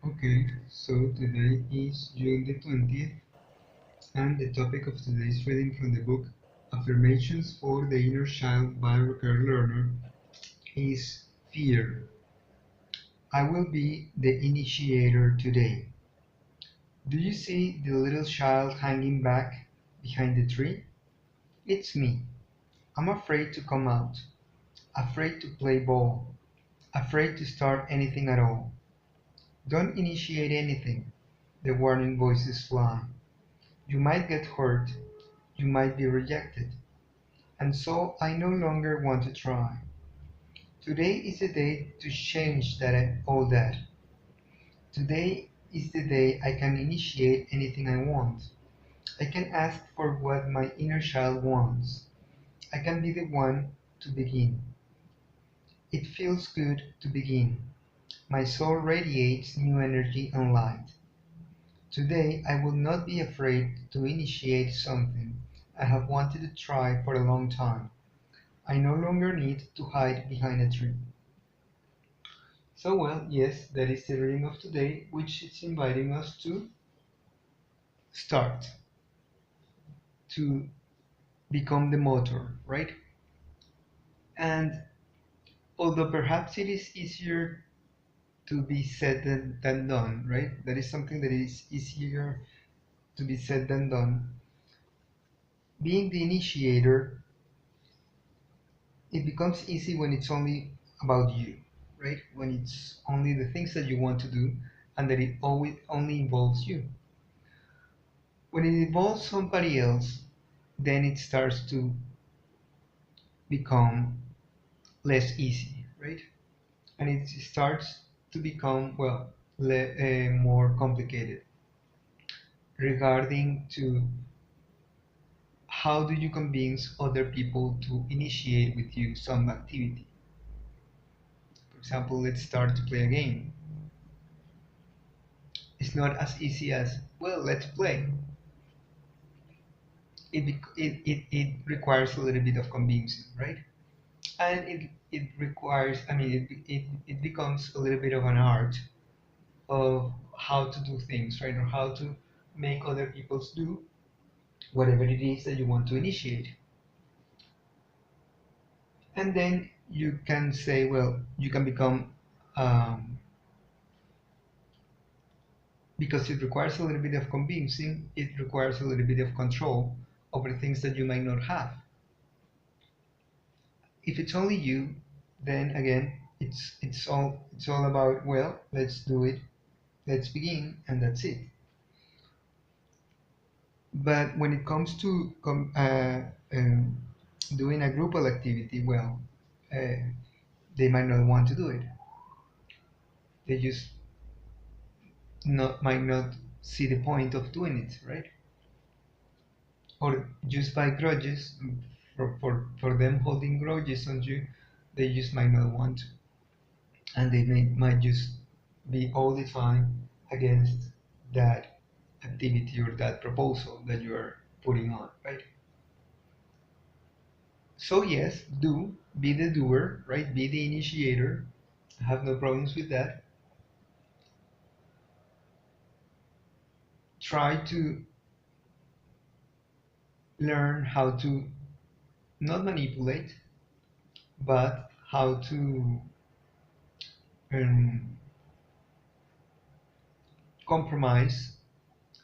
Okay, so today is June the 20th, and the topic of today's reading from the book Affirmations for the Inner Child by Rocker Learner is fear. I will be the initiator today. Do you see the little child hanging back behind the tree? It's me. I'm afraid to come out, afraid to play ball, afraid to start anything at all. Don't initiate anything, the warning voices fly. You might get hurt, you might be rejected, and so I no longer want to try. Today is the day to change all that. Today is the day I can initiate anything I want. I can ask for what my inner child wants. I can be the one to begin. It feels good to begin. My soul radiates new energy and light. Today I will not be afraid to initiate something I have wanted to try for a long time. I no longer need to hide behind a tree. So, well, yes, that is the reading of today, which is inviting us to start, to become the motor, right? And although perhaps it is easier to be said than done, right? That is something that is easier to be said than done. Being the initiator, it becomes easy when it's only about you, right? When it's only the things that you want to do and that it always only involves you. When it involves somebody else, then it starts to become less easy, right? And it starts to become, well, more complicated regarding to how do you convince other people to initiate with you some activity. For example, let's start to play a game. It's not as easy as, well, let's play. It requires a little bit of convincing, right? And it requires, I mean, it becomes a little bit of an art of how to do things, right? Or how to make other people do whatever it is that you want to initiate. And then you can say, well, you can become, um, because it requires a little bit of convincing, it requires a little bit of control over things that you might not have. If it's only you, then again, it's all about, well, let's do it, let's begin, and that's it. But when it comes to doing a groupal activity, well, uh, they might not want to do it. They just might not see the point of doing it, right? Or just by grudges, for them holding grudges on you, they just might not want to, and might just be all the time against that activity or that proposal that you are putting on, right? So yes, be the doer, right? Be the initiator. I have no problems with that. Try to learn how to not manipulate, but how to um, compromise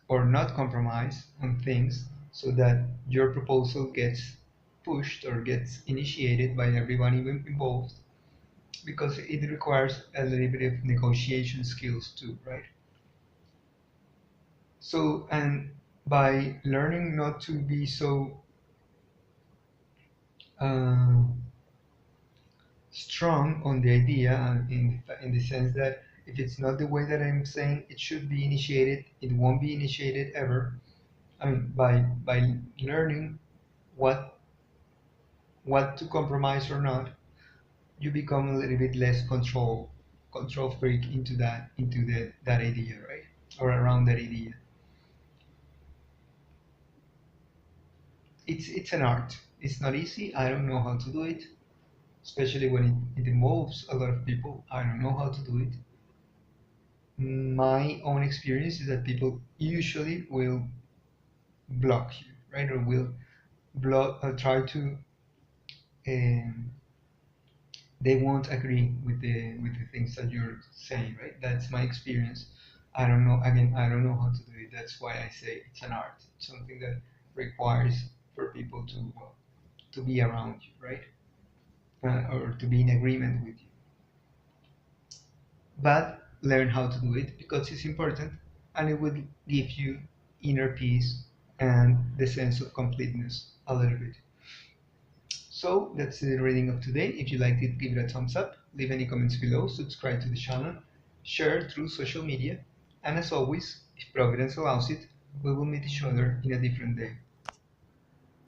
or not compromise on things so that your proposal gets pushed or gets initiated by everyone even involved, because it requires a little bit of negotiation skills too, right? So, and by learning not to be so uh, strong on the idea, and in the sense that if it's not the way that I'm saying it should be initiated, it won't be initiated ever. I mean, by learning what what to compromise or not, you become a little bit less control freak into that idea, right? Or around that idea. It's an art. It's not easy. I don't know how to do it, especially when it involves a lot of people. I don't know how to do it. My own experience is that people usually will block you, right? Or will block, try to, um, they won't agree with the things that you're saying, right? That's my experience. I don't know. Again, I don't know how to do it. That's why I say it's an art. It's something that requires for people to, well, to be around you, right? Or to be in agreement with you. But learn how to do it because it's important, and it will give you inner peace and the sense of completeness a little bit. So that's the reading of today. If you liked it, give it a thumbs up, leave any comments below, subscribe to the channel, share through social media, and as always, if Providence allows it, we will meet each other in a different day.